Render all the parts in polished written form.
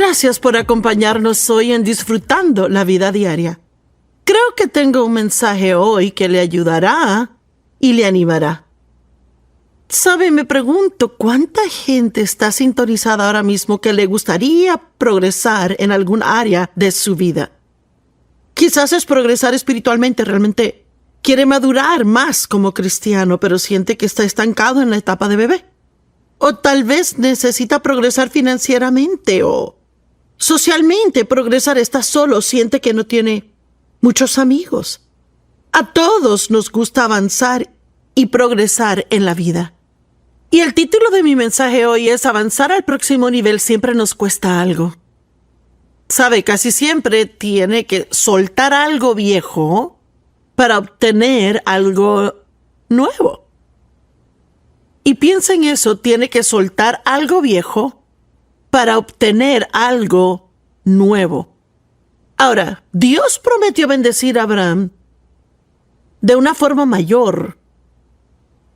Gracias por acompañarnos hoy en Disfrutando la Vida Diaria. Creo que tengo un mensaje hoy que le ayudará y le animará. ¿Sabe? Me pregunto, ¿cuánta gente está sintonizada ahora mismo que le gustaría progresar en algún área de su vida? Quizás es progresar espiritualmente, realmente quiere madurar más como cristiano, pero siente que está estancado en la etapa de bebé. O tal vez necesita progresar financieramente o socialmente. Progresar, está solo, siente que no tiene muchos amigos. A todos nos gusta avanzar y progresar en la vida. Y el título de mi mensaje hoy es: avanzar al próximo nivel siempre nos cuesta algo. Sabe, casi siempre tiene que soltar algo viejo para obtener algo nuevo. Y piensa en eso, tiene que soltar algo viejo para obtener algo nuevo. Ahora, Dios prometió bendecir a Abraham de una forma mayor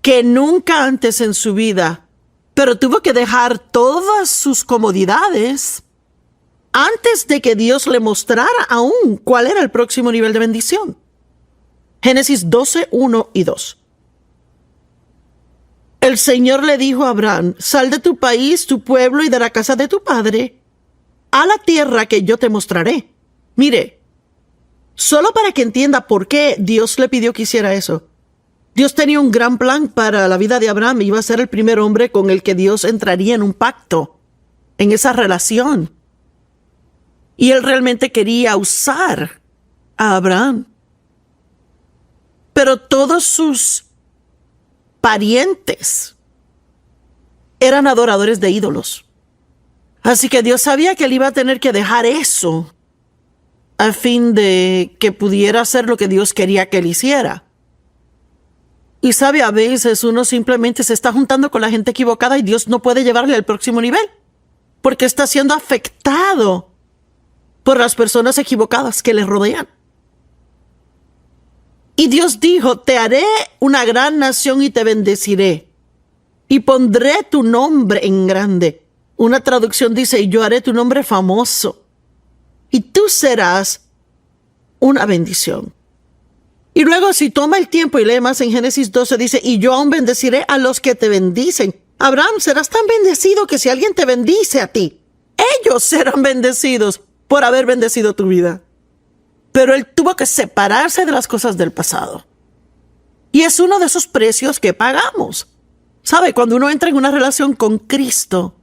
que nunca antes en su vida, pero tuvo que dejar todas sus comodidades antes de que Dios le mostrara aún cuál era el próximo nivel de bendición. Génesis 12, 1 y 2. El Señor le dijo a Abraham: sal de tu país, tu pueblo y de la casa de tu padre a la tierra que yo te mostraré. Mire, solo para que entienda por qué Dios le pidió que hiciera eso. Dios tenía un gran plan para la vida de Abraham. Iba a ser el primer hombre con el que Dios entraría en un pacto, en esa relación. Y él realmente quería usar a Abraham. Pero todos sus parientes eran adoradores de ídolos. Así que Dios sabía que él iba a tener que dejar eso a fin de que pudiera hacer lo que Dios quería que él hiciera. Y sabe, a veces uno simplemente se está juntando con la gente equivocada y Dios no puede llevarle al próximo nivel, porque está siendo afectado por las personas equivocadas que le rodean. Y Dios dijo: te haré una gran nación y te bendeciré, y pondré tu nombre en grande. Una traducción dice: y yo haré tu nombre famoso, y tú serás una bendición. Y luego, si toma el tiempo y lee más en Génesis 12, dice: y yo aún bendeciré a los que te bendicen. Abraham, serás tan bendecido que si alguien te bendice a ti, ellos serán bendecidos por haber bendecido tu vida. Pero él tuvo que separarse de las cosas del pasado. Y es uno de esos precios que pagamos. ¿Sabe? Cuando uno entra en una relación con Cristo,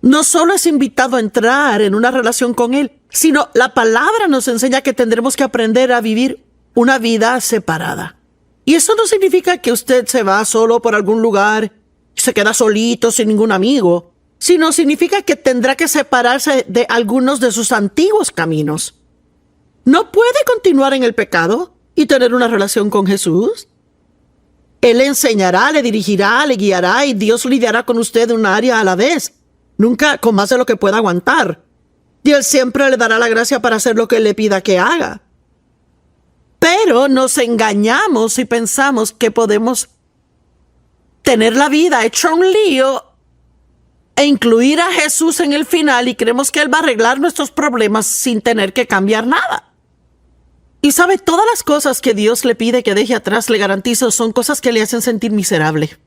no solo es invitado a entrar en una relación con Él, sino la palabra nos enseña que tendremos que aprender a vivir una vida separada. Y eso no significa que usted se va solo por algún lugar y se queda solito sin ningún amigo, sino significa que tendrá que separarse de algunos de sus antiguos caminos. No puede continuar en el pecado y tener una relación con Jesús. Él le enseñará, le dirigirá, le guiará, y Dios lidiará con usted de un área a la vez, nunca con más de lo que pueda aguantar. Y Él siempre le dará la gracia para hacer lo que Él le pida que haga. Pero nos engañamos y pensamos que podemos tener la vida hecha un lío e incluir a Jesús en el final, y creemos que Él va a arreglar nuestros problemas sin tener que cambiar nada. Y sabe, todas las cosas que Dios le pide que deje atrás, le garantizo, son cosas que le hacen sentir miserable.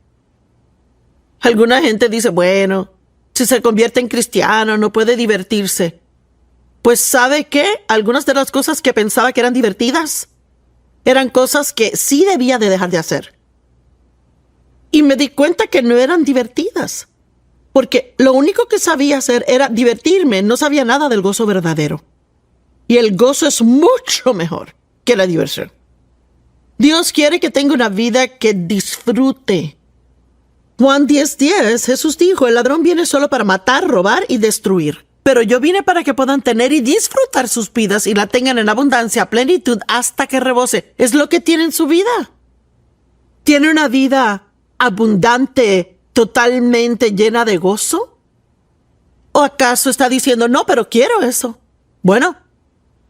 Alguna gente dice: bueno, si se convierte en cristiano no puede divertirse. Pues ¿sabe qué? Algunas de las cosas que pensaba que eran divertidas eran cosas que sí debía de dejar de hacer. Y me di cuenta que no eran divertidas, porque lo único que sabía hacer era divertirme. No sabía nada del gozo verdadero. Y el gozo es mucho mejor que la diversión. Dios quiere que tenga una vida que disfrute. Juan 10:10, Jesús dijo: el ladrón viene solo para matar, robar y destruir. Pero yo vine para que puedan tener y disfrutar sus vidas y la tengan en abundancia, a plenitud, hasta que rebose. Es lo que tiene en su vida. ¿Tiene una vida abundante, totalmente llena de gozo? ¿O acaso está diciendo: no, pero quiero eso? Bueno,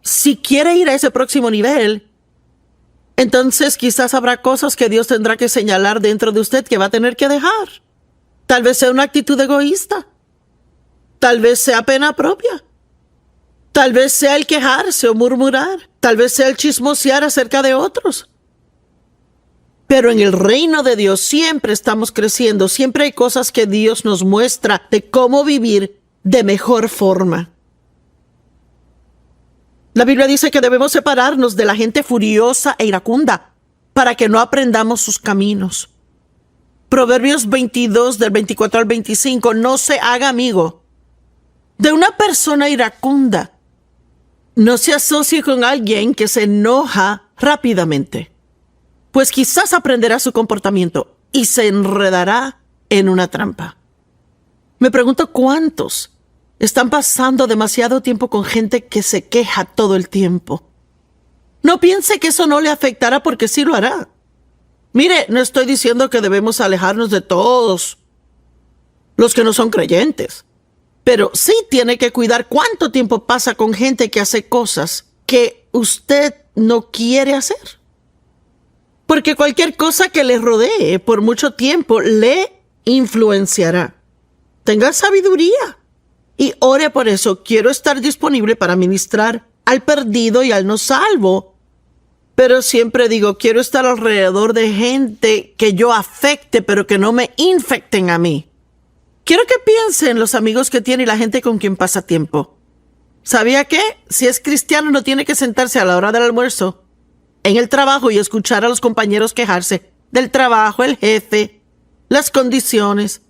si quiere ir a ese próximo nivel, entonces quizás habrá cosas que Dios tendrá que señalar dentro de usted que va a tener que dejar. Tal vez sea una actitud egoísta. Tal vez sea pena propia. Tal vez sea el quejarse o murmurar. Tal vez sea el chismosear acerca de otros. Pero en el reino de Dios siempre estamos creciendo. Siempre hay cosas que Dios nos muestra de cómo vivir de mejor forma. La Biblia dice que debemos separarnos de la gente furiosa e iracunda para que no aprendamos sus caminos. Proverbios 22 del 24 al 25. No se haga amigo de una persona iracunda. No se asocie con alguien que se enoja rápidamente, pues quizás aprenderá su comportamiento y se enredará en una trampa. Me pregunto cuántos están pasando demasiado tiempo con gente que se queja todo el tiempo. No piense que eso no le afectará, porque sí lo hará. Mire, no estoy diciendo que debemos alejarnos de todos los que no son creyentes, pero sí tiene que cuidar cuánto tiempo pasa con gente que hace cosas que usted no quiere hacer. Porque cualquier cosa que le rodee por mucho tiempo le influenciará. Tenga sabiduría y ore por eso. Quiero estar disponible para ministrar al perdido y al no salvo. Pero siempre digo, quiero estar alrededor de gente que yo afecte, pero que no me infecten a mí. Quiero que piense en los amigos que tiene y la gente con quien pasa tiempo. ¿Sabía que si es cristiano no tiene que sentarse a la hora del almuerzo en el trabajo y escuchar a los compañeros quejarse del trabajo, el jefe, las condiciones?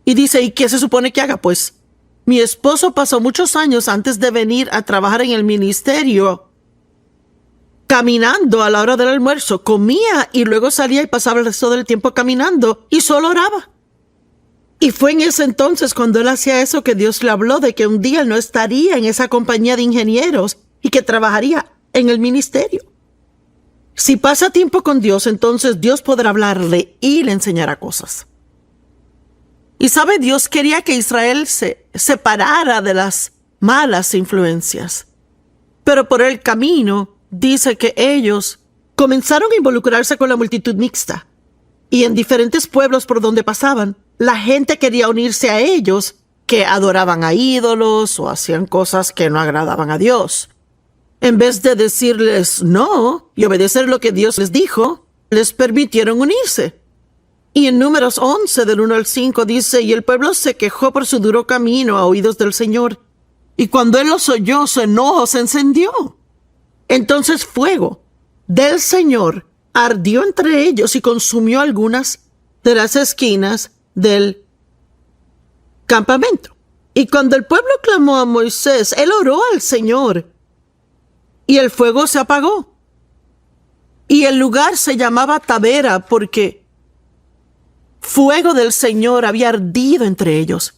Y dice, ¿y qué se supone que haga? Pues, mi esposo pasó muchos años antes de venir a trabajar en el ministerio caminando a la hora del almuerzo. Comía y luego salía y pasaba el resto del tiempo caminando y solo oraba. Y fue en ese entonces cuando él hacía eso que Dios le habló de que un día él no estaría en esa compañía de ingenieros y que trabajaría en el ministerio. Si pasa tiempo con Dios, entonces Dios podrá hablarle y le enseñará cosas. Y sabe, Dios quería que Israel se separara de las malas influencias. Pero por el camino dice que ellos comenzaron a involucrarse con la multitud mixta. Y en diferentes pueblos por donde pasaban, la gente quería unirse a ellos, que adoraban a ídolos o hacían cosas que no agradaban a Dios. En vez de decirles no y obedecer lo que Dios les dijo, les permitieron unirse. Y en Números 11, del 1 al 5, dice, y el pueblo se quejó por su duro camino a oídos del Señor. Y cuando él los oyó, su enojo se encendió. Entonces fuego del Señor ardió entre ellos y consumió algunas de las esquinas del campamento. Y cuando el pueblo clamó a Moisés, él oró al Señor, y el fuego se apagó. Y el lugar se llamaba Tabera, porque fuego del Señor había ardido entre ellos.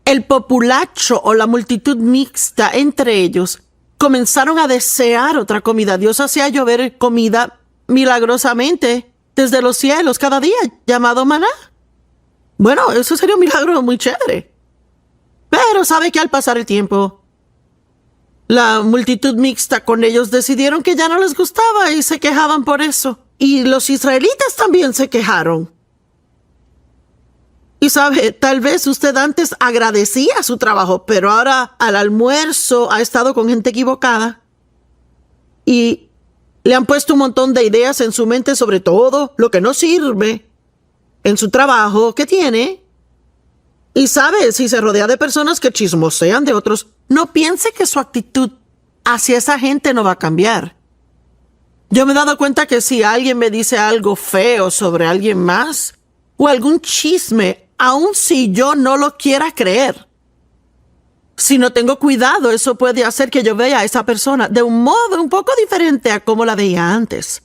El populacho o la multitud mixta entre ellos comenzaron a desear otra comida. Dios hacía llover comida milagrosamente desde los cielos cada día, llamado maná. Bueno, eso sería un milagro muy chévere. Pero sabe que al pasar el tiempo, la multitud mixta con ellos decidieron que ya no les gustaba y se quejaban por eso. Y los israelitas también se quejaron. Y sabe, tal vez usted antes agradecía su trabajo, pero ahora al almuerzo ha estado con gente equivocada y le han puesto un montón de ideas en su mente sobre todo lo que no sirve en su trabajo que tiene. Y sabe, si se rodea de personas que chismosean de otros, no piense que su actitud hacia esa gente no va a cambiar. Yo me he dado cuenta que si alguien me dice algo feo sobre alguien más o algún chisme, aun si yo no lo quiera creer, si no tengo cuidado, eso puede hacer que yo vea a esa persona de un modo un poco diferente a como la veía antes.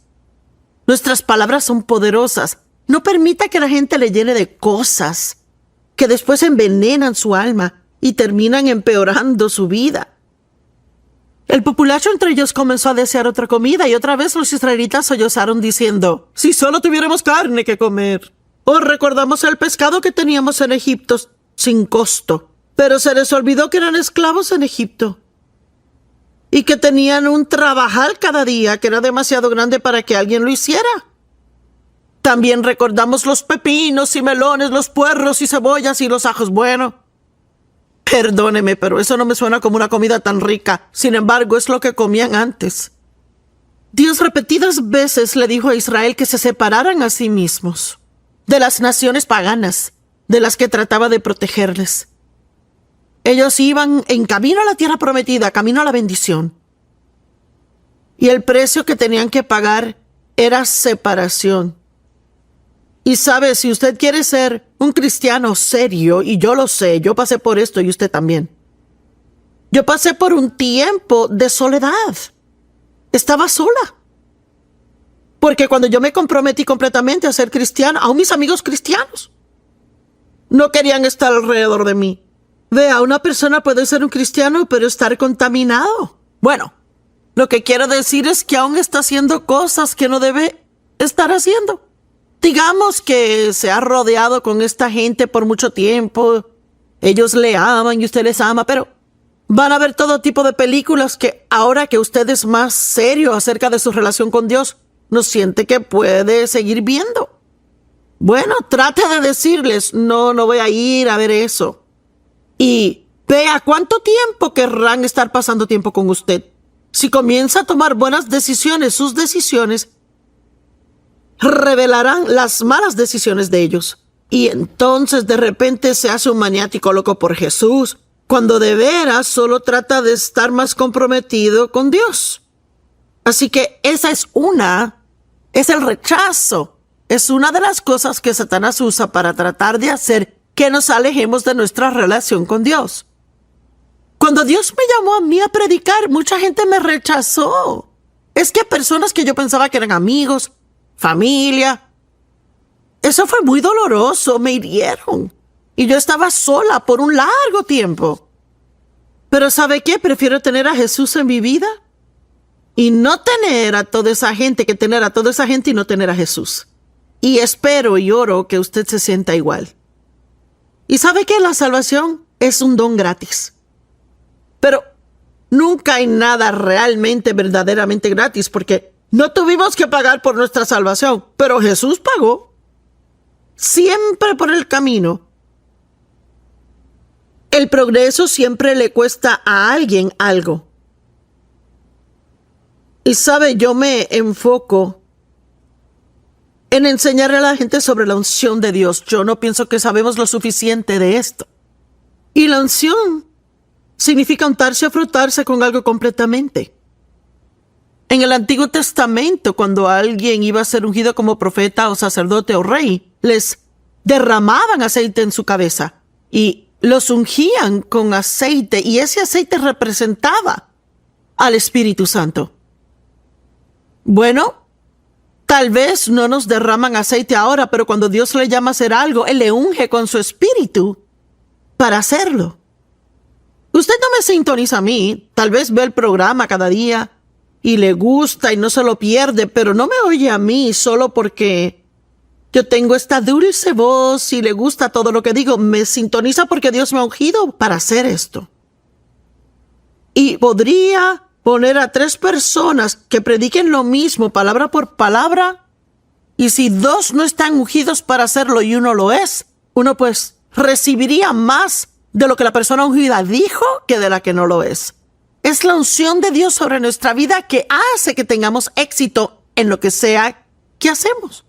Nuestras palabras son poderosas. No permita que la gente le llene de cosas que después envenenan su alma y terminan empeorando su vida. El populacho entre ellos comenzó a desear otra comida y otra vez los israelitas sollozaron diciendo, si solo tuviéramos carne que comer. O recordamos el pescado que teníamos en Egipto sin costo, pero se les olvidó que eran esclavos en Egipto y que tenían un trabajal cada día que era demasiado grande para que alguien lo hiciera. También recordamos los pepinos y melones, los puerros y cebollas y los ajos. Bueno, Perdóneme, pero eso no me suena como una comida tan rica. Sin embargo, es lo que comían antes. Dios repetidas veces le dijo a Israel que se separaran a sí mismos de las naciones paganas, de las que trataba de protegerles. Ellos iban en camino a la tierra prometida, camino a la bendición. Y el precio que tenían que pagar era separación. Y sabe, si usted quiere ser un cristiano serio, y yo lo sé, yo pasé por esto y usted también. Yo pasé por un tiempo de soledad. Estaba sola. Porque cuando yo me comprometí completamente a ser cristiana, aún mis amigos cristianos no querían estar alrededor de mí. Vea, una persona puede ser un cristiano, pero estar contaminado. Bueno, lo que quiero decir es que aún está haciendo cosas que no debe estar haciendo. Digamos que se ha rodeado con esta gente por mucho tiempo. Ellos le aman y usted les ama, pero van a ver todo tipo de películas que ahora que usted es más serio acerca de su relación con Dios, no siente que puede seguir viendo. Bueno, trate de decirles, no voy a ir a ver eso. Y vea cuánto tiempo querrán estar pasando tiempo con usted. Si comienza a tomar buenas decisiones, sus decisiones revelarán las malas decisiones de ellos. Y entonces de repente se hace un maniático loco por Jesús, cuando de veras solo trata de estar más comprometido con Dios. Así que esa es el rechazo. Es una de las cosas que Satanás usa para tratar de hacer que nos alejemos de nuestra relación con Dios. Cuando Dios me llamó a mí a predicar, mucha gente me rechazó. Es que personas que yo pensaba que eran amigos, familia, eso fue muy doloroso, me hirieron. Y yo estaba sola por un largo tiempo. Pero ¿sabe qué? Prefiero tener a Jesús en mi vida y no tener a toda esa gente que tener a toda esa gente y no tener a Jesús. Y espero y oro que usted se sienta igual. Y ¿sabe qué? La salvación es un don gratis. Pero nunca hay nada realmente, verdaderamente gratis, porque no tuvimos que pagar por nuestra salvación, pero Jesús pagó. Siempre por el camino. El progreso siempre le cuesta a alguien algo. Y sabe, yo me enfoco en enseñarle a la gente sobre la unción de Dios. Yo no pienso que sabemos lo suficiente de esto. Y la unción significa untarse o frotarse con algo completamente. En el Antiguo Testamento, cuando alguien iba a ser ungido como profeta o sacerdote o rey, les derramaban aceite en su cabeza y los ungían con aceite, y ese aceite representaba al Espíritu Santo. Bueno, tal vez no nos derraman aceite ahora, pero cuando Dios le llama a hacer algo, Él le unge con su Espíritu para hacerlo. Usted no me sintoniza a mí, tal vez ve el programa cada día y le gusta y no se lo pierde, pero no me oye a mí solo porque yo tengo esta dulce voz y le gusta todo lo que digo. Me sintoniza porque Dios me ha ungido para hacer esto. Y podría poner a 3 personas que prediquen lo mismo, palabra por palabra, y si 2 no están ungidos para hacerlo y uno lo es, uno pues recibiría más de lo que la persona ungida dijo que de la que no lo es. Es la unción de Dios sobre nuestra vida que hace que tengamos éxito en lo que sea que hacemos.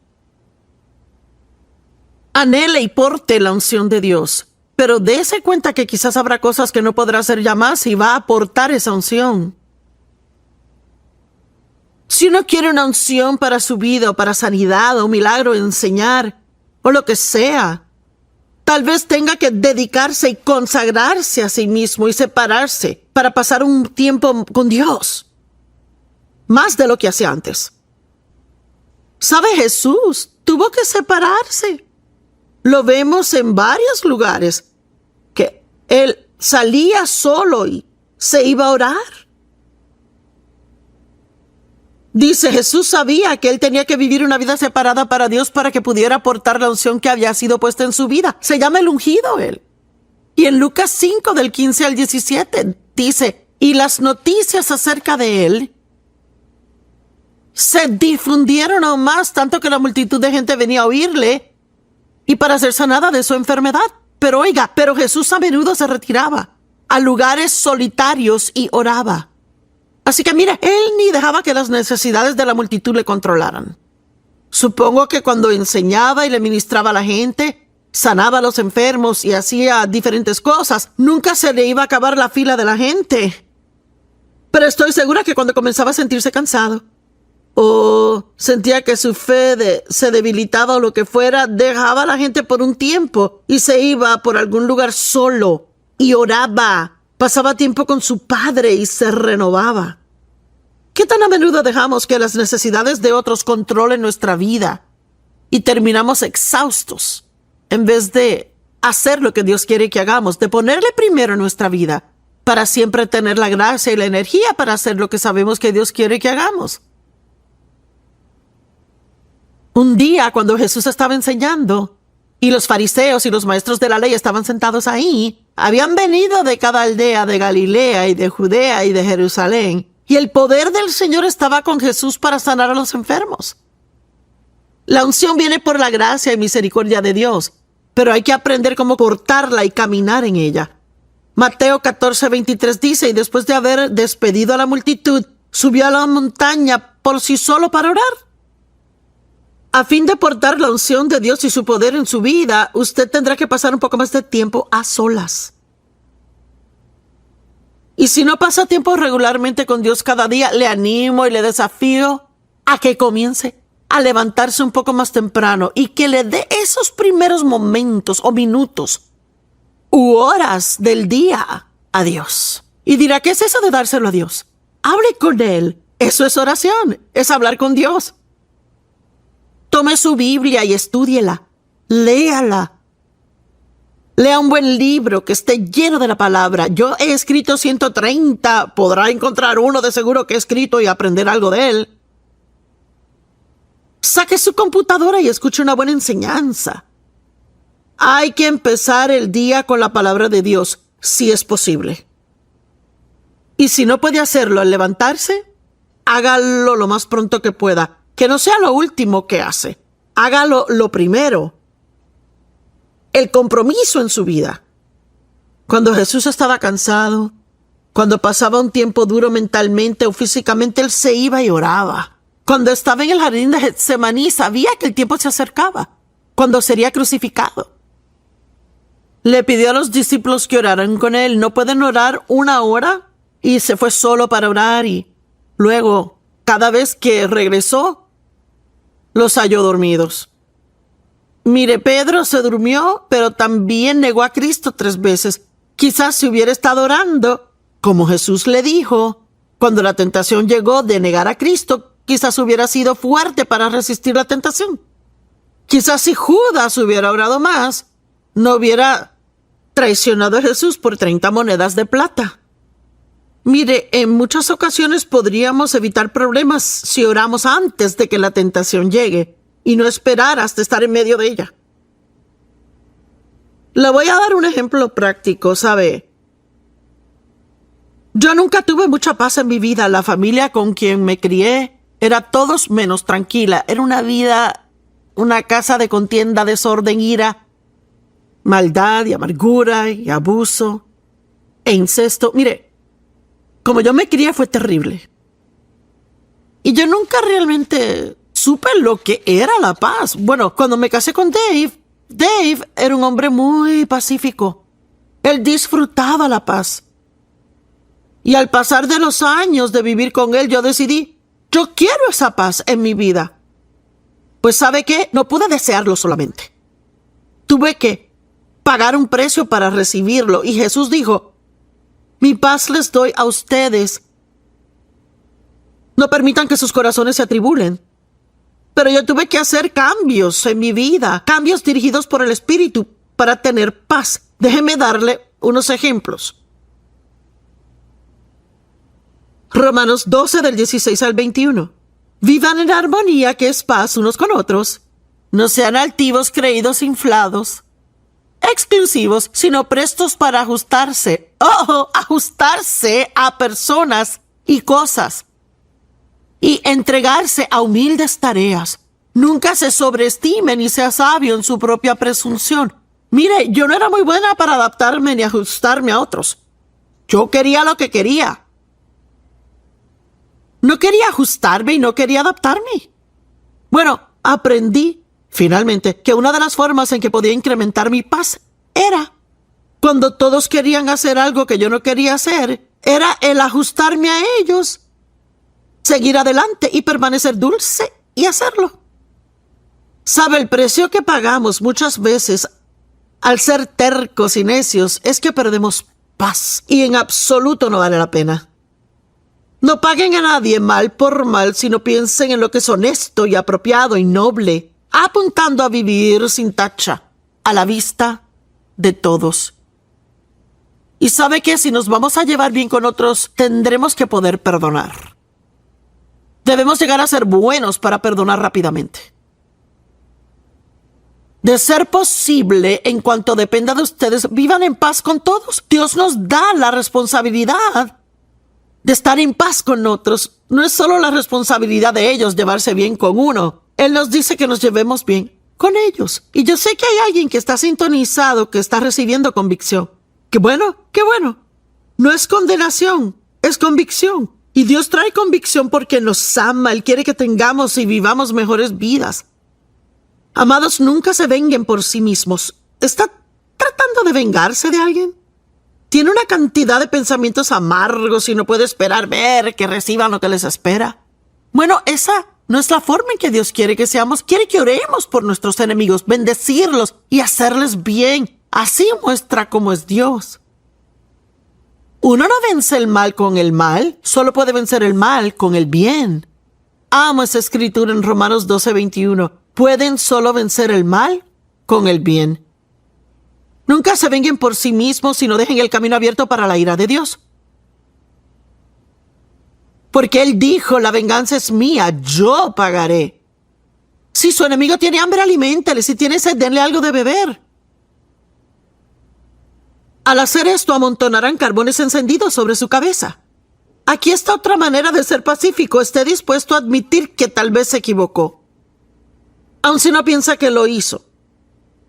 Anhele y porte la unción de Dios, pero dése cuenta que quizás habrá cosas que no podrá hacer ya más y va a aportar esa unción. Si uno quiere una unción para su vida o para sanidad o un milagro, enseñar o lo que sea, tal vez tenga que dedicarse y consagrarse a sí mismo y separarse para pasar un tiempo con Dios, más de lo que hacía antes. ¿Sabe? Jesús tuvo que separarse. Lo vemos en varios lugares, que Él salía solo y se iba a orar. Dice, Jesús sabía que Él tenía que vivir una vida separada para Dios para que pudiera aportar la unción que había sido puesta en su vida. Se llama el ungido Él. Y en Lucas 5, del 15 al 17, dice, y las noticias acerca de Él se difundieron aún más, tanto que la multitud de gente venía a oírle y para ser sanada de su enfermedad. Pero Jesús a menudo se retiraba a lugares solitarios y oraba. Así que mire, él ni dejaba que las necesidades de la multitud le controlaran. Supongo que cuando enseñaba y le ministraba a la gente, sanaba a los enfermos y hacía diferentes cosas, nunca se le iba a acabar la fila de la gente. Pero estoy segura que cuando comenzaba a sentirse cansado o sentía que su fe se debilitaba o lo que fuera, dejaba a la gente por un tiempo y se iba por algún lugar solo y oraba. Pasaba tiempo con su padre y se renovaba. ¿Qué tan a menudo dejamos que las necesidades de otros controlen nuestra vida y terminamos exhaustos en vez de hacer lo que Dios quiere que hagamos, de ponerle primero en nuestra vida para siempre tener la gracia y la energía para hacer lo que sabemos que Dios quiere que hagamos? Un día, cuando Jesús estaba enseñando y los fariseos y los maestros de la ley estaban sentados ahí, habían venido de cada aldea de Galilea y de Judea y de Jerusalén, y el poder del Señor estaba con Jesús para sanar a los enfermos. La unción viene por la gracia y misericordia de Dios, pero hay que aprender cómo portarla y caminar en ella. Mateo 14:23 dice, y después de haber despedido a la multitud, subió a la montaña por sí solo para orar. A fin de portar la unción de Dios y su poder en su vida, usted tendrá que pasar un poco más de tiempo a solas. Y si no pasa tiempo regularmente con Dios cada día, le animo y le desafío a que comience a levantarse un poco más temprano y que le dé esos primeros momentos o minutos u horas del día a Dios. Y dirá, ¿qué es eso de dárselo a Dios? Hable con Él. Eso es oración, es hablar con Dios. Tome su Biblia y estúdiela. Léala. Lea un buen libro que esté lleno de la palabra. Yo he escrito 130. Podrá encontrar uno de seguro que he escrito y aprender algo de él. Saque su computadora y escuche una buena enseñanza. Hay que empezar el día con la palabra de Dios, si es posible. Y si no puede hacerlo al levantarse, hágalo lo más pronto que pueda. Que no sea lo último que hace. Hágalo lo primero. El compromiso en su vida. Cuando Jesús estaba cansado, cuando pasaba un tiempo duro mentalmente o físicamente, Él se iba y oraba. Cuando estaba en el jardín de Getsemaní, sabía que el tiempo se acercaba, cuando sería crucificado. Le pidió a los discípulos que oraran con Él. No pueden orar una hora, y se fue solo para orar, y luego, cada vez que regresó, los halló dormidos. Mire, Pedro se durmió, pero también negó a Cristo 3 veces. Quizás si hubiera estado orando, como Jesús le dijo, cuando la tentación llegó de negar a Cristo, quizás hubiera sido fuerte para resistir la tentación. Quizás si Judas hubiera orado más, no hubiera traicionado a Jesús por 30 monedas de plata. Mire, en muchas ocasiones podríamos evitar problemas si oramos antes de que la tentación llegue y no esperar hasta estar en medio de ella. Le voy a dar un ejemplo práctico, ¿sabe? Yo nunca tuve mucha paz en mi vida. La familia con quien me crié era todos menos tranquila. Era una vida, una casa de contienda, desorden, ira, maldad y amargura y abuso e incesto. Mire, como yo me crié fue terrible. Y yo nunca realmente supe lo que era la paz. Bueno, cuando me casé con Dave era un hombre muy pacífico. Él disfrutaba la paz. Y al pasar de los años de vivir con él, yo decidí, yo quiero esa paz en mi vida. Pues ¿sabe qué? No pude desearlo solamente. Tuve que pagar un precio para recibirlo. Y Jesús dijo, mi paz les doy a ustedes. No permitan que sus corazones se atribulen. Pero yo tuve que hacer cambios en mi vida, cambios dirigidos por el Espíritu para tener paz. Déjeme darle unos ejemplos. Romanos 12 del 16 al 21. Vivan en armonía, que es paz unos con otros. No sean altivos, creídos, inflados, exclusivos, sino prestos para ajustarse. Ajustarse a personas y cosas. Y entregarse a humildes tareas. Nunca se sobreestime ni sea sabio en su propia presunción. Mire, yo no era muy buena para adaptarme ni ajustarme a otros. Yo quería lo que quería. No quería ajustarme y no quería adaptarme. Bueno, aprendí, finalmente, que una de las formas en que podía incrementar mi paz era, cuando todos querían hacer algo que yo no quería hacer, era el ajustarme a ellos, seguir adelante y permanecer dulce y hacerlo. ¿Sabe? El precio que pagamos muchas veces al ser tercos y necios es que perdemos paz y en absoluto no vale la pena. No paguen a nadie mal por mal, sino piensen en lo que es honesto y apropiado y noble, apuntando a vivir sin tacha, a la vista de todos. Y sabe que si nos vamos a llevar bien con otros, tendremos que poder perdonar. Debemos llegar a ser buenos para perdonar rápidamente. De ser posible, en cuanto dependa de ustedes, vivan en paz con todos. Dios nos da la responsabilidad de estar en paz con otros. No es solo la responsabilidad de ellos llevarse bien con uno. Él nos dice que nos llevemos bien con ellos. Y yo sé que hay alguien que está sintonizado, que está recibiendo convicción. ¡Qué bueno! ¡Qué bueno! No es condenación, es convicción. Y Dios trae convicción porque nos ama. Él quiere que tengamos y vivamos mejores vidas. Amados, nunca se venguen por sí mismos. ¿Está tratando de vengarse de alguien? ¿Tiene una cantidad de pensamientos amargos y no puede esperar ver que reciban lo que les espera? Bueno, esa no es la forma en que Dios quiere que seamos. Quiere que oremos por nuestros enemigos, bendecirlos y hacerles bien. Así muestra cómo es Dios. Uno no vence el mal con el mal, solo puede vencer el mal con el bien. Amo esa escritura en Romanos 12:21. Pueden solo vencer el mal con el bien. Nunca se venguen por sí mismos, sino dejen el camino abierto para la ira de Dios. Porque Él dijo, la venganza es mía, yo pagaré. Si su enemigo tiene hambre, aliméntale. Si tiene sed, denle algo de beber. Al hacer esto, amontonarán carbones encendidos sobre su cabeza. Aquí está otra manera de ser pacífico. Esté dispuesto a admitir que tal vez se equivocó, aun si no piensa que lo hizo.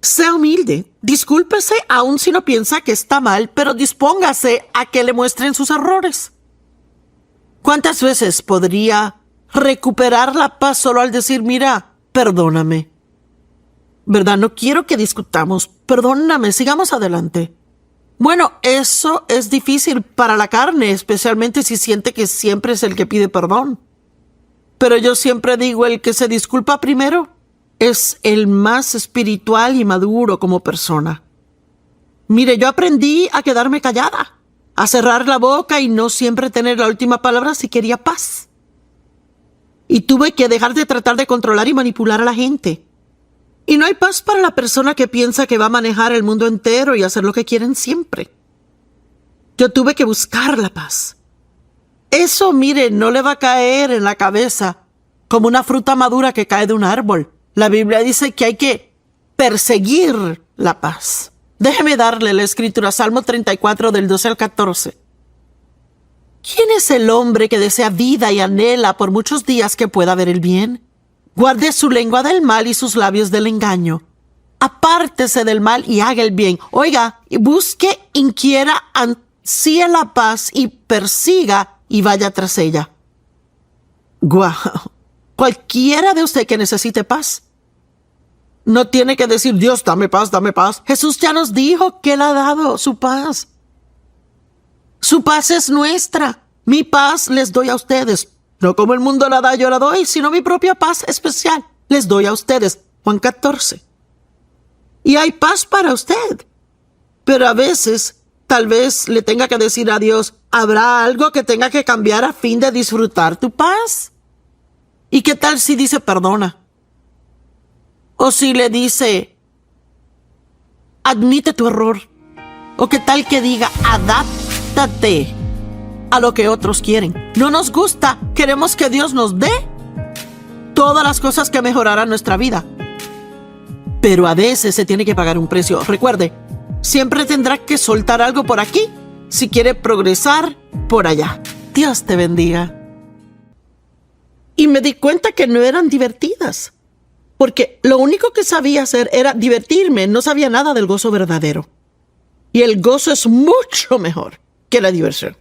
Sea humilde, discúlpese aun si no piensa que está mal, pero dispóngase a que le muestren sus errores. ¿Cuántas veces podría recuperar la paz solo al decir, mira, perdóname? ¿Verdad? No quiero que discutamos. Perdóname, sigamos adelante. Bueno, eso es difícil para la carne, especialmente si siente que siempre es el que pide perdón. Pero yo siempre digo, el que se disculpa primero es el más espiritual y maduro como persona. Mire, yo aprendí a quedarme callada, a cerrar la boca y no siempre tener la última palabra si quería paz. Y tuve que dejar de tratar de controlar y manipular a la gente. Y no hay paz para la persona que piensa que va a manejar el mundo entero y hacer lo que quieren siempre. Yo tuve que buscar la paz. Eso, mire, no le va a caer en la cabeza como una fruta madura que cae de un árbol. La Biblia dice que hay que perseguir la paz. Déjeme darle la escritura, Salmo 34, del 12 al 14. ¿Quién es el hombre que desea vida y anhela por muchos días que pueda ver el bien? Guarde su lengua del mal y sus labios del engaño. Apártese del mal y haga el bien. Oiga, busque, inquiera, ansíe la paz y persiga y vaya tras ella. Guau. Cualquiera de usted que necesite paz, no tiene que decir, Dios, dame paz, dame paz. Jesús ya nos dijo que Él ha dado su paz. Su paz es nuestra. Mi paz les doy a ustedes. No como el mundo la da, yo la doy, sino mi propia paz especial les doy a ustedes. Juan 14. Y hay paz para usted. Pero a veces, tal vez le tenga que decir a Dios, ¿habrá algo que tenga que cambiar a fin de disfrutar tu paz? ¿Y qué tal si dice perdona? O si le dice, admite tu error. O qué tal que diga, adáptate a lo que otros quieren. No nos gusta, queremos que Dios nos dé todas las cosas que mejorarán nuestra vida. Pero a veces se tiene que pagar un precio. Recuerde, siempre tendrá que soltar algo por aquí si quiere progresar por allá. Dios te bendiga. Y me di cuenta que no eran divertidas. porque lo único que sabía hacer era divertirme, no sabía nada del gozo verdadero. Y el gozo es mucho mejor que la diversión.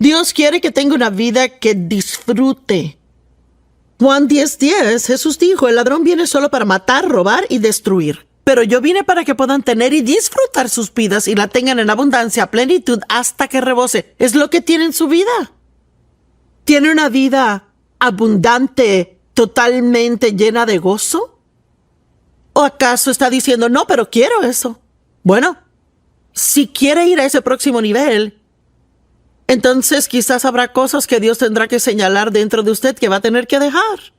Dios quiere que tenga una vida que disfrute. Juan 10:10, Jesús dijo, el ladrón viene solo para matar, robar y destruir. Pero yo vine para que puedan tener y disfrutar sus vidas y la tengan en abundancia, plenitud, hasta que rebose. Es lo que tiene en su vida. ¿Tiene una vida abundante, totalmente llena de gozo? ¿O acaso está diciendo, no, pero quiero eso? Bueno, si quiere ir a ese próximo nivel, entonces quizás habrá cosas que Dios tendrá que señalar dentro de usted que va a tener que dejar.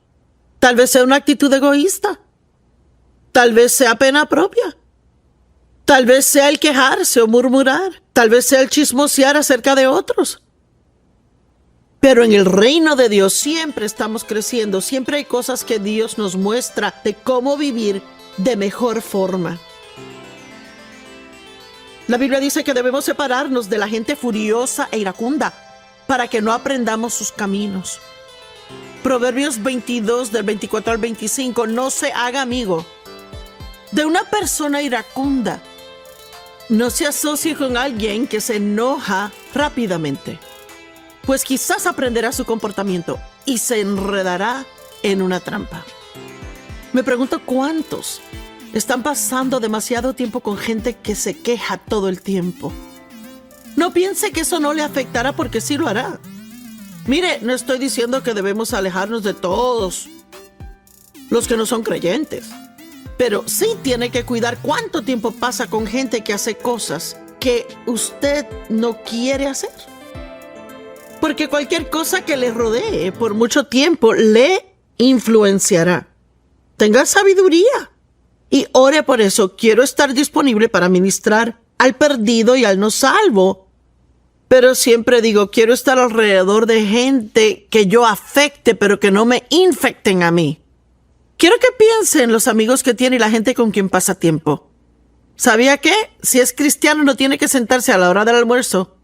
Tal vez sea una actitud egoísta. Tal vez sea pena propia. Tal vez sea el quejarse o murmurar. Tal vez sea el chismosear acerca de otros. Pero en el reino de Dios siempre estamos creciendo. Siempre hay cosas que Dios nos muestra de cómo vivir de mejor forma. La Biblia dice que debemos separarnos de la gente furiosa e iracunda para que no aprendamos sus caminos. Proverbios 22 del 24 al 25, no se haga amigo de una persona iracunda. No se asocie con alguien que se enoja rápidamente, pues quizás aprenderá su comportamiento y se enredará en una trampa. Me pregunto cuántos están pasando demasiado tiempo con gente que se queja todo el tiempo. No piense que eso no le afectará, porque sí lo hará. Mire, no estoy diciendo que debemos alejarnos de todos los que no son creyentes, pero sí tiene que cuidar cuánto tiempo pasa con gente que hace cosas que usted no quiere hacer. Porque cualquier cosa que le rodee por mucho tiempo le influenciará. Tenga sabiduría y ore por eso. Quiero estar disponible para ministrar al perdido y al no salvo. Pero siempre digo, quiero estar alrededor de gente que yo afecte, pero que no me infecten a mí. Quiero que piense en los amigos que tiene y la gente con quien pasa tiempo. ¿Sabía que? Si es cristiano no tiene que sentarse a la hora del almuerzo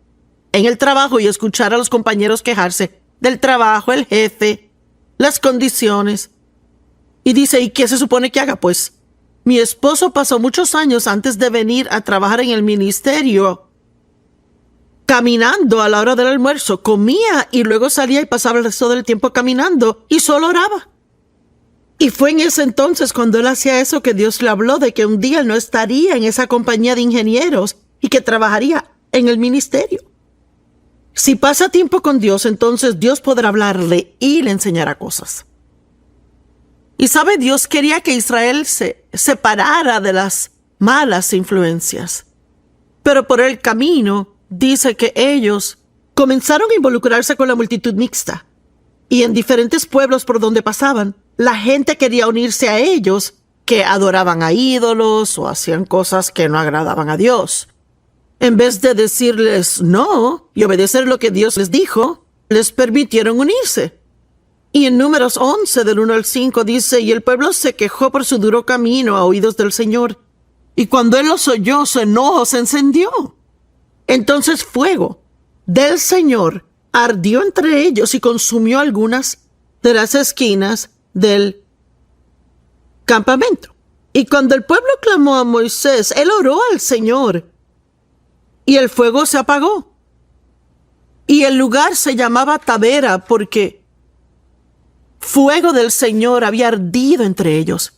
en el trabajo y escuchar a los compañeros quejarse del trabajo, el jefe, las condiciones. Y dice, ¿y qué se supone que haga? Pues mi esposo pasó muchos años antes de venir a trabajar en el ministerio caminando a la hora del almuerzo. Comía y luego salía y pasaba el resto del tiempo caminando y solo oraba. Y fue en ese entonces cuando él hacía eso que Dios le habló de que un día él no estaría en esa compañía de ingenieros y que trabajaría en el ministerio. Si pasa tiempo con Dios, entonces Dios podrá hablarle y le enseñará cosas. Y sabe, Dios quería que Israel se separara de las malas influencias. Pero por el camino dice que ellos comenzaron a involucrarse con la multitud mixta. Y en diferentes pueblos por donde pasaban, la gente quería unirse a ellos, que adoraban a ídolos o hacían cosas que no agradaban a Dios. En vez de decirles no y obedecer lo que Dios les dijo, les permitieron unirse. Y en Números 11, del 1 al 5, dice, y el pueblo se quejó por su duro camino a oídos del Señor. Y cuando él los oyó, su enojo se encendió. Entonces fuego del Señor ardió entre ellos y consumió algunas de las esquinas del campamento. Y cuando el pueblo clamó a Moisés, él oró al Señor, y el fuego se apagó. Y el lugar se llamaba Tabera, porque fuego del Señor había ardido entre ellos.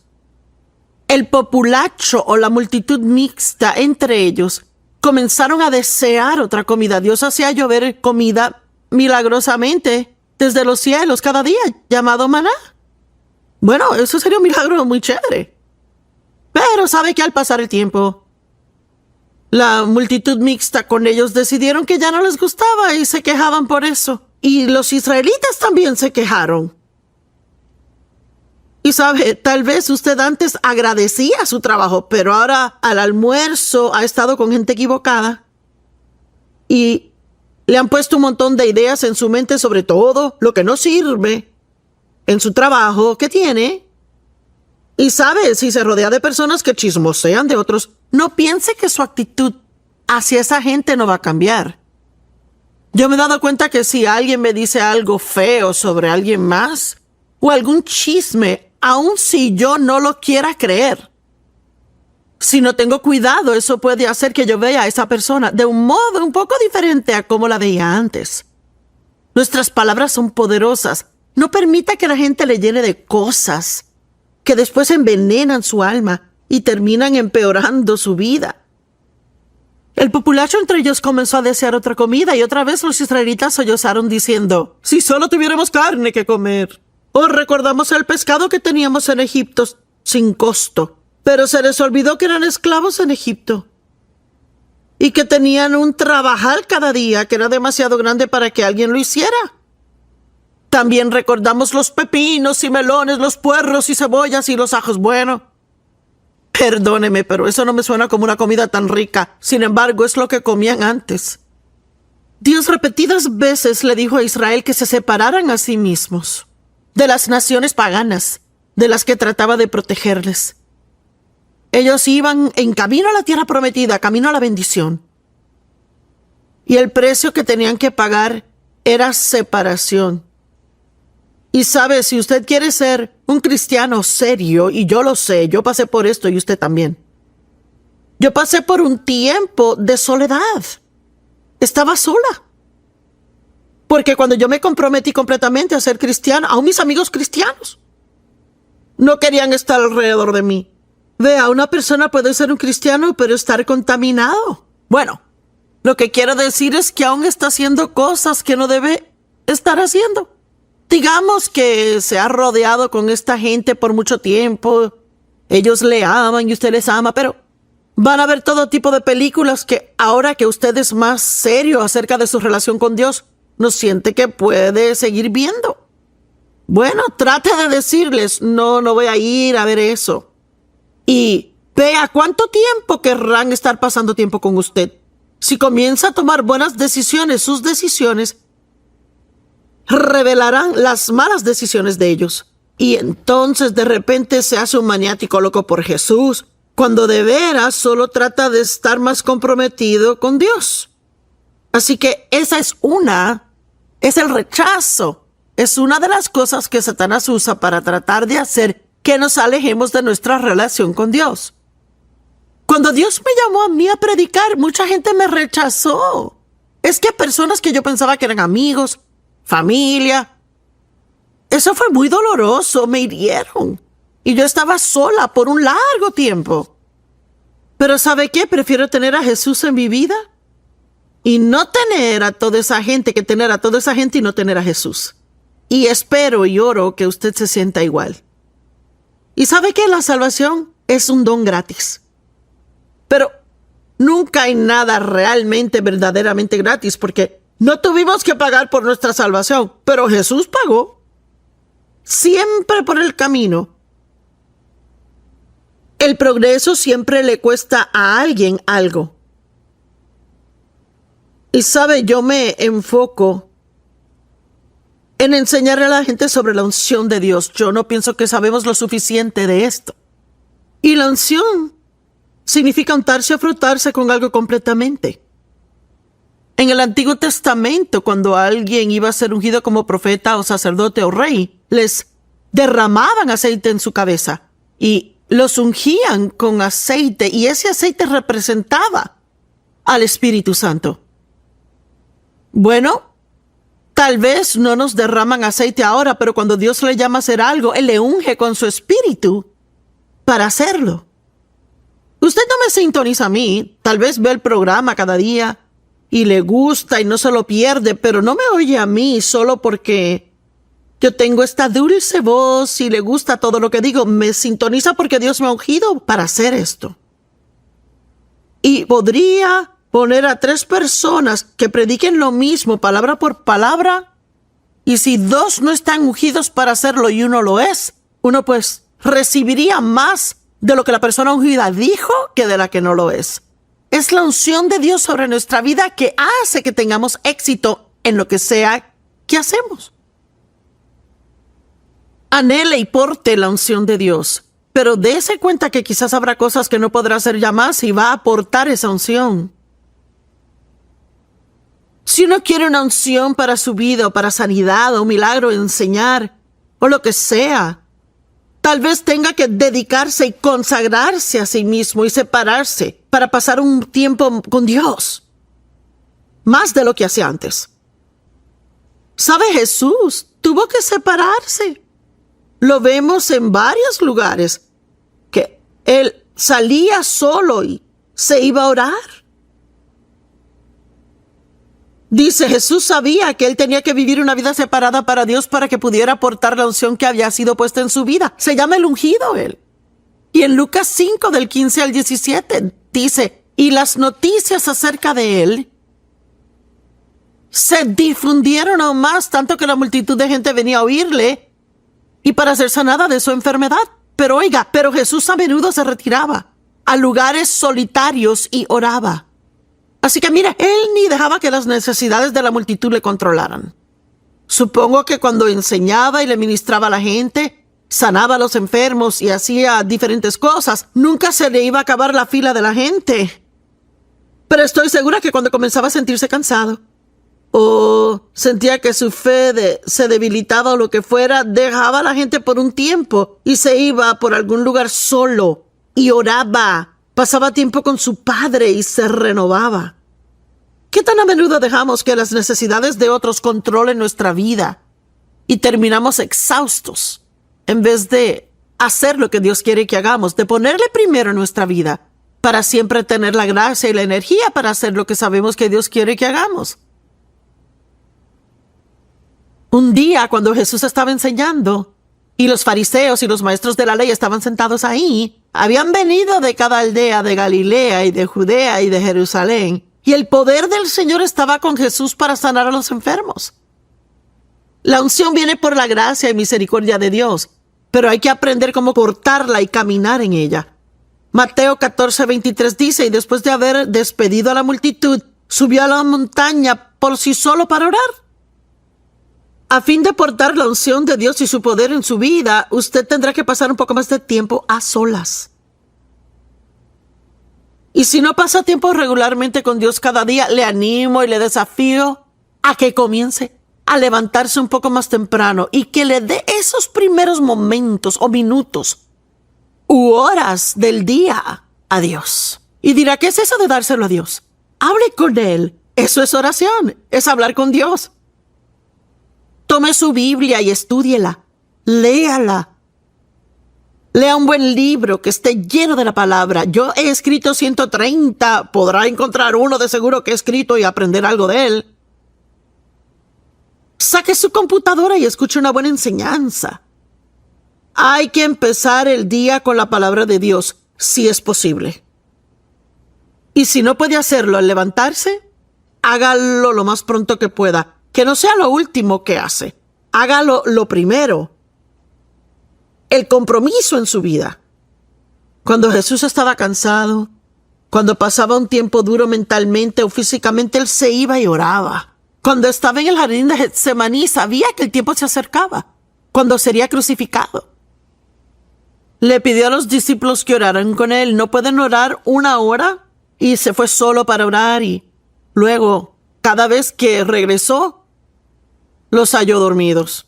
El populacho o la multitud mixta entre ellos comenzaron a desear otra comida. Dios hacía llover comida milagrosamente desde los cielos cada día, llamado maná. Bueno, eso sería un milagro muy chévere. Pero sabe que al pasar el tiempo, la multitud mixta con ellos decidieron que ya no les gustaba y se quejaban por eso. Y los israelitas también se quejaron. Y sabe, tal vez usted antes agradecía su trabajo, pero ahora al almuerzo ha estado con gente equivocada y le han puesto un montón de ideas en su mente sobre todo lo que no sirve en su trabajo que tiene. Y sabe, si se rodea de personas que chismosean de otros, no piense que su actitud hacia esa gente no va a cambiar. Yo me he dado cuenta que si alguien me dice algo feo sobre alguien más o algún chisme aun si yo no lo quiera creer. Si no tengo cuidado, eso puede hacer que yo vea a esa persona de un modo un poco diferente a como la veía antes. Nuestras palabras son poderosas. No permita que la gente le llene de cosas que después envenenan su alma y terminan empeorando su vida. El populacho entre ellos comenzó a desear otra comida y otra vez los israelitas sollozaron diciendo: si solo tuviéramos carne que comer. O recordamos el pescado que teníamos en Egipto sin costo. Pero se les olvidó que eran esclavos en Egipto y que tenían un trabajal cada día que era demasiado grande para que alguien lo hiciera. También recordamos los pepinos y melones, los puerros y cebollas y los ajos. Bueno, perdóneme, pero eso no me suena como una comida tan rica. Sin embargo, es lo que comían antes. Dios repetidas veces le dijo a Israel que se separaran a sí mismos de las naciones paganas, de las que trataba de protegerles. Ellos iban en camino a la tierra prometida, camino a la bendición. Y el precio que tenían que pagar era separación. Y sabe, si usted quiere ser un cristiano serio, y yo lo sé, yo pasé por esto y usted también. Yo pasé por un tiempo de soledad. Estaba sola. Porque cuando yo me comprometí completamente a ser cristiana, aún mis amigos cristianos no querían estar alrededor de mí. Vea, una persona puede ser un cristiano, pero estar contaminado. Bueno, lo que quiero decir es que aún está haciendo cosas que no debe estar haciendo. Digamos que se ha rodeado con esta gente por mucho tiempo. Ellos le aman y usted les ama, pero van a ver todo tipo de películas que ahora que usted es más serio acerca de su relación con Dios, no siente que puede seguir viendo. Bueno, trate de decirles: no voy a ir a ver eso. Y vea cuánto tiempo querrán estar pasando tiempo con usted. Si comienza a tomar buenas decisiones, sus decisiones revelarán las malas decisiones de ellos. Y entonces de repente se hace un maniático loco por Jesús, cuando de veras solo trata de estar más comprometido con Dios. Así que es el rechazo. Es una de las cosas que Satanás usa para tratar de hacer que nos alejemos de nuestra relación con Dios. Cuando Dios me llamó a mí a predicar, mucha gente me rechazó. Es que personas que yo pensaba que eran amigos, familia, eso fue muy doloroso, me hirieron. Y yo estaba sola por un largo tiempo. Pero ¿sabe qué? Prefiero tener a Jesús en mi vida y no tener a toda esa gente que tener a toda esa gente y no tener a Jesús. Y espero y oro que usted se sienta igual. Y sabe que la salvación es un don gratis. Pero nunca hay nada realmente, verdaderamente gratis, porque no tuvimos que pagar por nuestra salvación, pero Jesús pagó. Siempre por el camino. El progreso siempre le cuesta a alguien algo. Y sabe, yo me enfoco en enseñarle a la gente sobre la unción de Dios. Yo no pienso que sabemos lo suficiente de esto. Y la unción significa untarse o frotarse con algo completamente. En el Antiguo Testamento, cuando alguien iba a ser ungido como profeta o sacerdote o rey, les derramaban aceite en su cabeza y los ungían con aceite, y ese aceite representaba al Espíritu Santo. Bueno, tal vez no nos derraman aceite ahora, pero cuando Dios le llama a hacer algo, Él le unge con su espíritu para hacerlo. Usted no me sintoniza a mí, tal vez ve el programa cada día y le gusta y no se lo pierde, pero no me oye a mí solo porque yo tengo esta dulce voz y le gusta todo lo que digo. Me sintoniza porque Dios me ha ungido para hacer esto. Y podría poner a 3 personas que prediquen lo mismo, palabra por palabra, y si 2 no están ungidos para hacerlo y uno lo es, uno pues recibiría más de lo que la persona ungida dijo que de la que no lo es. Es la unción de Dios sobre nuestra vida que hace que tengamos éxito en lo que sea que hacemos. Anhele y porte la unción de Dios, pero dése cuenta que quizás habrá cosas que no podrá hacer ya más y va a aportar esa unción. Si uno quiere una unción para su vida o para sanidad o un milagro, enseñar o lo que sea, Tal vez tenga que dedicarse y consagrarse a sí mismo y separarse para pasar un tiempo con Dios. Más de lo que hacía antes. ¿Sabe? Jesús tuvo que separarse. Lo vemos en varios lugares, que él salía solo y se iba a orar. Dice, Jesús sabía que él tenía que vivir una vida separada para Dios para que pudiera aportar la unción que había sido puesta en su vida. Se llama el ungido él. Y en Lucas 5, del 15 al 17, dice, y las noticias acerca de él se difundieron aún más, tanto que la multitud de gente venía a oírle y para ser sanada de su enfermedad. Pero Jesús a menudo se retiraba a lugares solitarios y oraba. Así que mire, él ni dejaba que las necesidades de la multitud le controlaran. Supongo que cuando enseñaba y le ministraba a la gente, sanaba a los enfermos y hacía diferentes cosas, nunca se le iba a acabar la fila de la gente. Pero estoy segura que cuando comenzaba a sentirse cansado, o sentía que su fe se debilitaba o lo que fuera, dejaba a la gente por un tiempo y se iba por algún lugar solo y oraba. Pasaba tiempo con su padre y se renovaba. ¿Qué tan a menudo dejamos que las necesidades de otros controlen nuestra vida y terminamos exhaustos en vez de hacer lo que Dios quiere que hagamos, de ponerle primero en nuestra vida para siempre tener la gracia y la energía para hacer lo que sabemos que Dios quiere que hagamos? Un día, cuando Jesús estaba enseñando y los fariseos y los maestros de la ley estaban sentados ahí, habían venido de cada aldea de Galilea y de Judea y de Jerusalén, y el poder del Señor estaba con Jesús para sanar a los enfermos. La unción viene por la gracia y misericordia de Dios, pero hay que aprender cómo portarla y caminar en ella. Mateo 14:23 dice, y después de haber despedido a la multitud, subió a la montaña por sí solo para orar. A fin de portar la unción de Dios y su poder en su vida, usted tendrá que pasar un poco más de tiempo a solas. Y si no pasa tiempo regularmente con Dios cada día, le animo y le desafío a que comience a levantarse un poco más temprano y que le dé esos primeros momentos o minutos u horas del día a Dios. Y dirá, ¿qué es eso de dárselo a Dios? Hable con Él. Eso es oración, es hablar con Dios. Tome su Biblia y estúdiela. Léala. Lea un buen libro que esté lleno de la palabra. Yo he escrito 130. Podrá encontrar uno de seguro que he escrito y aprender algo de él. Saque su computadora y escuche una buena enseñanza. Hay que empezar el día con la palabra de Dios, si es posible. Y si no puede hacerlo al levantarse, hágalo lo más pronto que pueda. Que no sea lo último que hace. Hágalo lo primero. El compromiso en su vida. Cuando Jesús estaba cansado, cuando pasaba un tiempo duro mentalmente o físicamente, Él se iba y oraba. Cuando estaba en el jardín de Getsemaní, sabía que el tiempo se acercaba, cuando sería crucificado. Le pidió a los discípulos que oraran con Él. No pueden orar una hora, y se fue solo para orar, y luego, cada vez que regresó, los halló dormidos.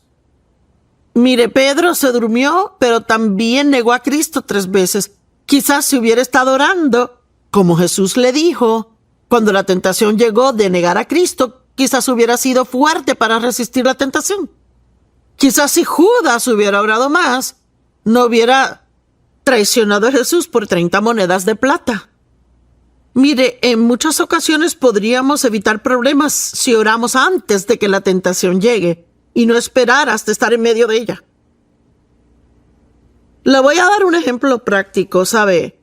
Mire, Pedro se durmió, pero también negó a Cristo 3 veces. Quizás si hubiera estado orando, como Jesús le dijo, cuando la tentación llegó de negar a Cristo, quizás hubiera sido fuerte para resistir la tentación. Quizás si Judas hubiera orado más, no hubiera traicionado a Jesús por 30 monedas de plata. Mire, en muchas ocasiones podríamos evitar problemas si oramos antes de que la tentación llegue y no esperar hasta estar en medio de ella. Le voy a dar un ejemplo práctico, ¿sabe?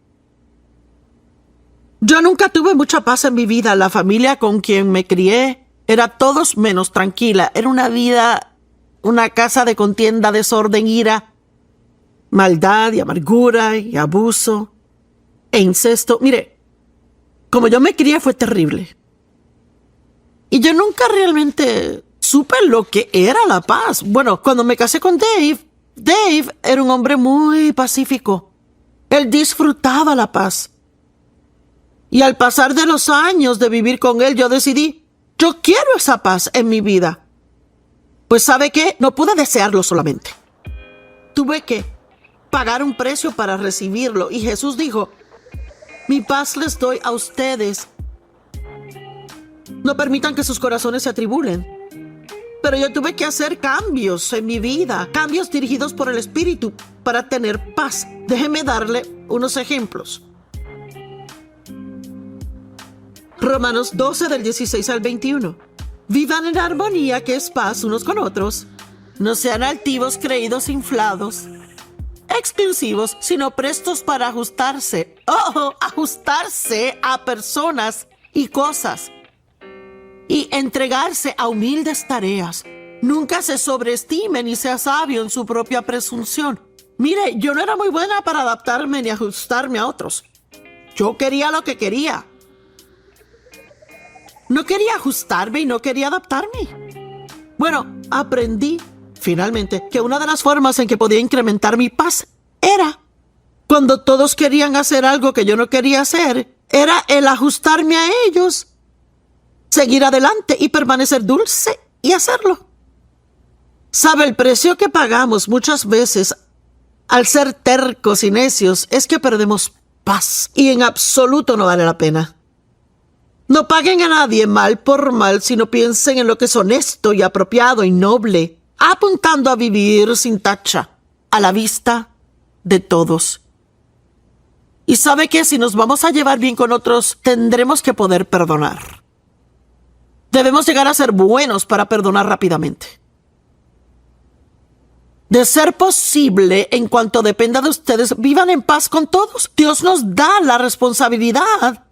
Yo nunca tuve mucha paz en mi vida. La familia con quien me crié era todos menos tranquila. Era una vida, una casa de contienda, desorden, ira, maldad y amargura y abuso e incesto. Mire, como yo me crié fue terrible. Y yo nunca realmente supe lo que era la paz. Bueno, cuando me casé con Dave era un hombre muy pacífico. Él disfrutaba la paz. Y al pasar de los años de vivir con él, yo decidí, yo quiero esa paz en mi vida. Pues ¿sabe qué? No pude desearlo solamente. Tuve que pagar un precio para recibirlo. Y Jesús dijo, mi paz les doy a ustedes. No permitan que sus corazones se atribulen. Pero yo tuve que hacer cambios en mi vida, cambios dirigidos por el Espíritu para tener paz. Déjeme darle unos ejemplos. Romanos 12 del 16 al 21. Vivan en armonía, que es paz unos con otros. No sean altivos, creídos, inflados, exclusivos, sino prestos para ajustarse. Ajustarse a personas y cosas. Y entregarse a humildes tareas. Nunca se sobreestime ni sea sabio en su propia presunción. Mire, yo no era muy buena para adaptarme ni ajustarme a otros. Yo quería lo que quería. No quería ajustarme y no quería adaptarme. Bueno, aprendí finalmente que una de las formas en que podía incrementar mi paz era cuando todos querían hacer algo que yo no quería hacer, era el ajustarme a ellos, seguir adelante y permanecer dulce y hacerlo. ¿Sabe? El precio que pagamos muchas veces al ser tercos y necios es que perdemos paz y en absoluto no vale la pena. No paguen a nadie mal por mal, sino piensen en lo que es honesto y apropiado y noble, apuntando a vivir sin tacha, a la vista de todos. Y sabe que si nos vamos a llevar bien con otros, tendremos que poder perdonar. Debemos llegar a ser buenos para perdonar rápidamente. De ser posible, en cuanto dependa de ustedes, vivan en paz con todos. Dios nos da la responsabilidad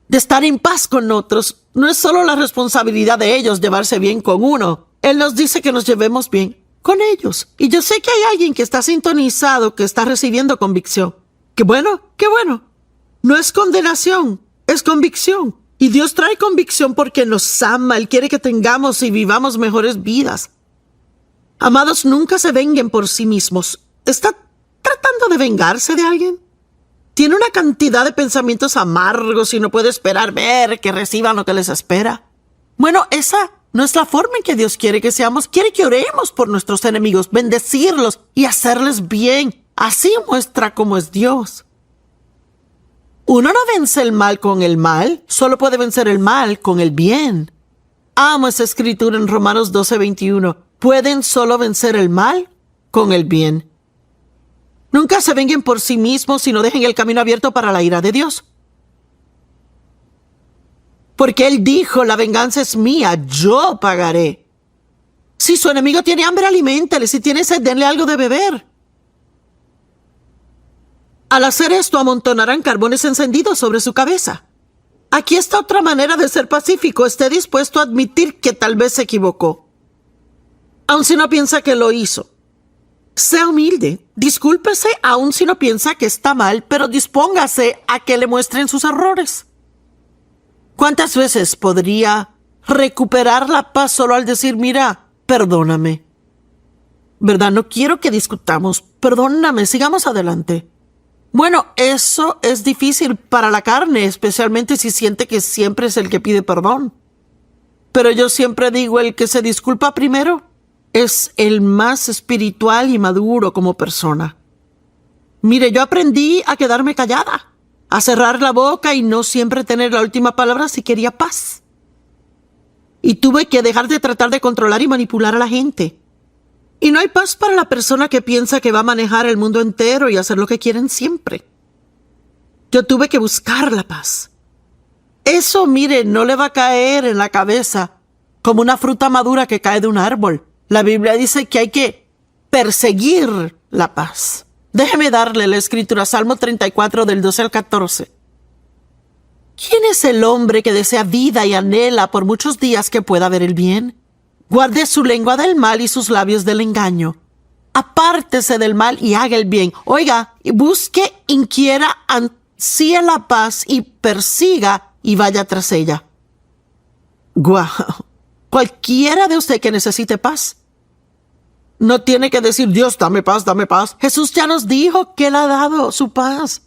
de estar en paz con otros. No es solo la responsabilidad de ellos llevarse bien con uno. Él nos dice que nos llevemos bien con ellos. Y yo sé que hay alguien que está sintonizado, que está recibiendo convicción. ¡Qué bueno! ¡Qué bueno! No es condenación, es convicción. Y Dios trae convicción porque nos ama. Él quiere que tengamos y vivamos mejores vidas. Amados, nunca se venguen por sí mismos. ¿Está tratando de vengarse de alguien? Tiene una cantidad de pensamientos amargos y no puede esperar ver que reciban lo que les espera. Bueno, esa no es la forma en que Dios quiere que seamos. Quiere que oremos por nuestros enemigos, bendecirlos y hacerles bien. Así muestra cómo es Dios. Uno no vence el mal con el mal, solo puede vencer el mal con el bien. Amo esa escritura en Romanos 12:21. Pueden solo vencer el mal con el bien. Nunca se venguen por sí mismos, sino dejen el camino abierto para la ira de Dios. Porque Él dijo, la venganza es mía, yo pagaré. Si su enemigo tiene hambre, aliméntale. Si tiene sed, denle algo de beber. Al hacer esto, amontonarán carbones encendidos sobre su cabeza. Aquí está otra manera de ser pacífico. Esté dispuesto a admitir que tal vez se equivocó, aun si no piensa que lo hizo. Sea humilde, discúlpese aun si no piensa que está mal, pero dispóngase a que le muestren sus errores. ¿Cuántas veces podría recuperar la paz solo al decir, mira, perdóname? ¿Verdad? No quiero que discutamos. Perdóname, sigamos adelante. Bueno, eso es difícil para la carne, especialmente si siente que siempre es el que pide perdón. Pero yo siempre digo, el que se disculpa primero es el más espiritual y maduro como persona. Mire, yo aprendí a quedarme callada, a cerrar la boca y no siempre tener la última palabra si quería paz. Y tuve que dejar de tratar de controlar y manipular a la gente. Y no hay paz para la persona que piensa que va a manejar el mundo entero y hacer lo que quieren siempre. Yo tuve que buscar la paz. Eso, mire, no le va a caer en la cabeza como una fruta madura que cae de un árbol. La Biblia dice que hay que perseguir la paz. Déjeme darle la escritura, Salmo 34 del 12 al 14. ¿Quién es el hombre que desea vida y anhela por muchos días que pueda ver el bien? Guarde su lengua del mal y sus labios del engaño. Apártese del mal y haga el bien. Oiga, busque, inquiera, ansíe la paz y persiga y vaya tras ella. Guau. Cualquiera de usted que necesite paz no tiene que decir, Dios, dame paz, dame paz. Jesús ya nos dijo que Él ha dado su paz.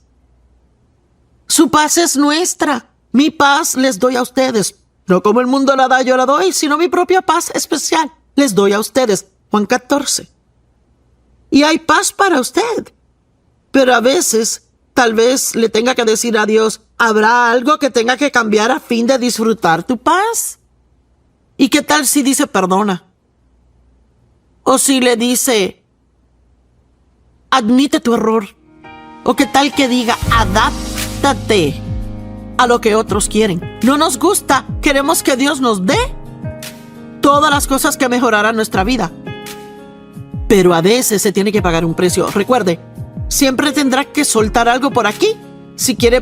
Su paz es nuestra. Mi paz les doy a ustedes. No como el mundo la da, yo la doy, sino mi propia paz especial les doy a ustedes. Juan 14. Y hay paz para usted. Pero a veces, tal vez le tenga que decir a Dios, ¿habrá algo que tenga que cambiar a fin de disfrutar tu paz? ¿Y qué tal si dice perdona? O si le dice, admite tu error. O qué tal que diga, adáptate a lo que otros quieren. No nos gusta, queremos que Dios nos dé todas las cosas que mejorarán nuestra vida. Pero a veces se tiene que pagar un precio. Recuerde, siempre tendrá que soltar algo por aquí si quiere